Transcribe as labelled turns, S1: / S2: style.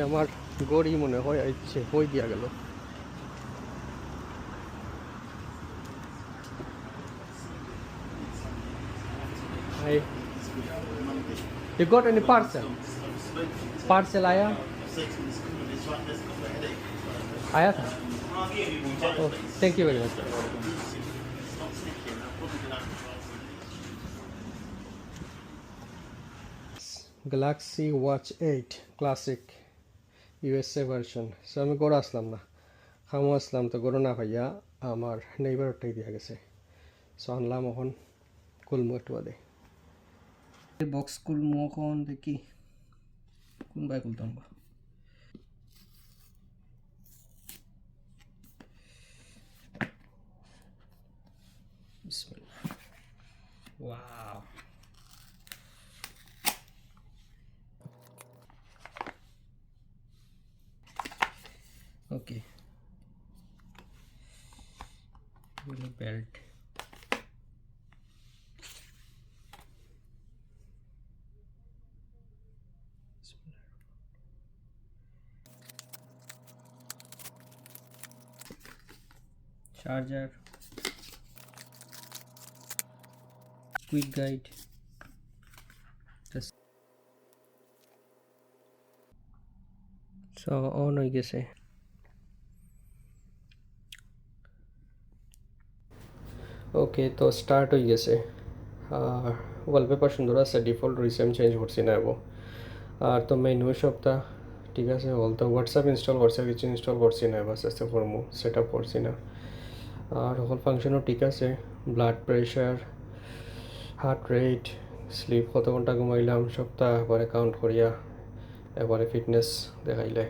S1: আমার গড়ি মনে হয় ইচ্ছে হয়ে দিয়া গেল। You got any parcel? Parcel आया? आया था? Oh, thank you very much. Galaxy Watch 8 Classic USA version. So আমি গড় আসলাম না, খামো আসলাম তো গড় না ভাইয়া আমার নেইবারটাই দিয়া গেছে। সো আনলাম এখন খুলমু একটু বাদে। বক্স খুলমু এখন দেখি কোন বাই খুলতাম বা। বিসমিল্লাহ। Wow. Okay. With a belt. Charger. Quick guide. Just so on হয়ে গেছে। ওকে তো স্টার্ট হয়ে গেছে। ওয়ালপেপার সুন্দর আছে, ডিফল্ট রয়েছে, আমি চেঞ্জ করছি না এবং আর তো মেনু সবটা ঠিক আছে। অল তো হোয়াটসঅ্যাপ ইনস্টল করছি, কিছু ইনস্টল করছি না, বাস আস্তে করবো, সেট আপ করছি না। আর সকল ফাংশনও ঠিক আছে, blood pressure, heart rate, sleep কত ঘন্টা ঘুমাইলাম সপ্তাহ একবারে কাউন্ট করিয়া একবারে ফিটনেস দেখাইলে।